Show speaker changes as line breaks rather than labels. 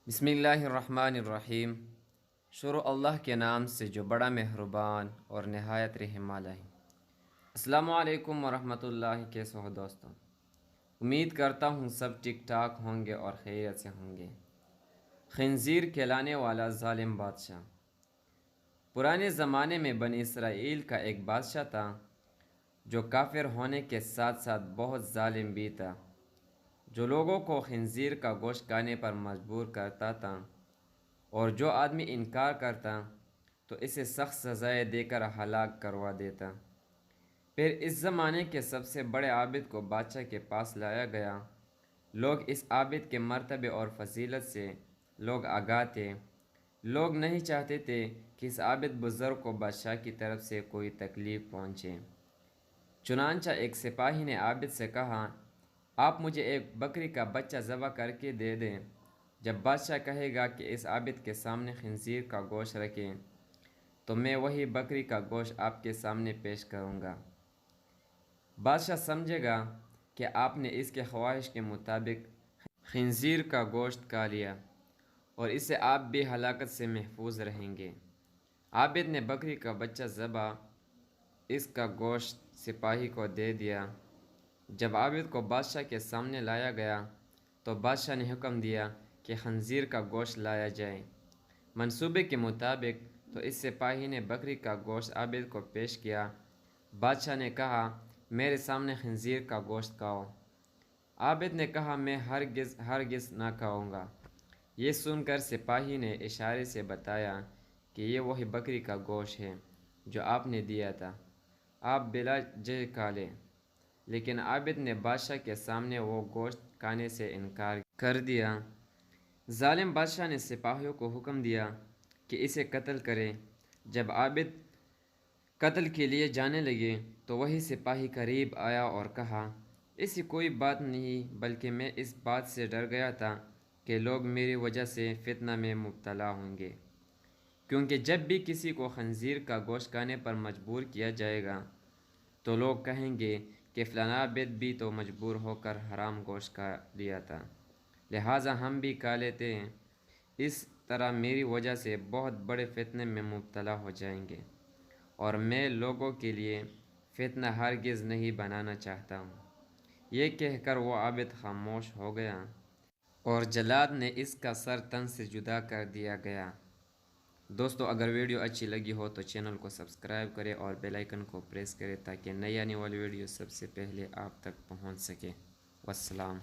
بسم اللہ الرحمن الرحیم۔ شروع اللہ کے نام سے جو بڑا مہربان اور نہایت رحم والا ہے۔ السلام علیکم ورحمۃ اللہ، کیسے ہو دوستوں؟ امید کرتا ہوں سب ٹھیک ٹھاک ہوں گے اور خیریت سے ہوں گے۔ خنزیر کھلانے والا ظالم بادشاہ۔ پرانے زمانے میں بنی اسرائیل کا ایک بادشاہ تھا جو کافر ہونے کے ساتھ ساتھ بہت ظالم بھی تھا، جو لوگوں کو خنزیر کا گوشت کھانے پر مجبور کرتا تھا، اور جو آدمی انکار کرتا تو اسے سخت سزائیں دے کر ہلاک کروا دیتا۔ پھر اس زمانے کے سب سے بڑے عابد کو بادشاہ کے پاس لایا گیا۔ لوگ اس عابد کے مرتبے اور فضیلت سے لوگ آگاہ تھے۔ لوگ نہیں چاہتے تھے کہ اس عابد بزرگ کو بادشاہ کی طرف سے کوئی تکلیف پہنچے۔ چنانچہ ایک سپاہی نے عابد سے کہا، آپ مجھے ایک بکری کا بچہ ذبح کر کے دے دیں۔ جب بادشاہ کہے گا کہ اس عابد کے سامنے خنزیر کا گوشت رکھیں تو میں وہی بکری کا گوشت آپ کے سامنے پیش کروں گا۔ بادشاہ سمجھے گا کہ آپ نے اس کے خواہش کے مطابق خنزیر کا گوشت کھا لیا، اور اس سے آپ بھی ہلاکت سے محفوظ رہیں گے۔ عابد نے بکری کا بچہ ذبح اس کا گوشت سپاہی کو دے دیا۔ جب عابد کو بادشاہ کے سامنے لایا گیا تو بادشاہ نے حکم دیا کہ خنزیر کا گوشت لایا جائے۔ منصوبے کے مطابق تو اس سپاہی نے بکری کا گوشت عابد کو پیش کیا۔ بادشاہ نے کہا، میرے سامنے خنزیر کا گوشت کھاؤ۔ عابد نے کہا، میں ہرگز نہ کھاؤں گا۔ یہ سن کر سپاہی نے اشارے سے بتایا کہ یہ وہی بکری کا گوشت ہے جو آپ نے دیا تھا، آپ بلا جے کھا لیں۔ لیکن عابد نے بادشاہ کے سامنے وہ گوشت کھانے سے انکار کر دیا۔ ظالم بادشاہ نے سپاہیوں کو حکم دیا کہ اسے قتل کریں۔ جب عابد قتل کے لیے جانے لگے تو وہی سپاہی قریب آیا اور کہا، ایسی کوئی بات نہیں، بلکہ میں اس بات سے ڈر گیا تھا کہ لوگ میری وجہ سے فتنہ میں مبتلا ہوں گے، کیونکہ جب بھی کسی کو خنزیر کا گوشت کھانے پر مجبور کیا جائے گا تو لوگ کہیں گے کہ فلاں عابد بھی تو مجبور ہو کر حرام گوشت کھا لیا تھا، لہٰذا ہم بھی کھا لیتے ہیں۔ اس طرح میری وجہ سے بہت بڑے فتنے میں مبتلا ہو جائیں گے، اور میں لوگوں کے لیے فتنہ ہرگز نہیں بنانا چاہتا ہوں۔ یہ کہہ کر وہ عابد خاموش ہو گیا، اور جلاد نے اس کا سر تن سے جدا کر دیا گیا۔ دوستو، اگر ویڈیو اچھی لگی ہو تو چینل کو سبسکرائب کریں اور بیل آئیکن کو پریس کریں تاکہ نئی آنے والی ویڈیو سب سے پہلے آپ تک پہنچ سکے۔ والسلام۔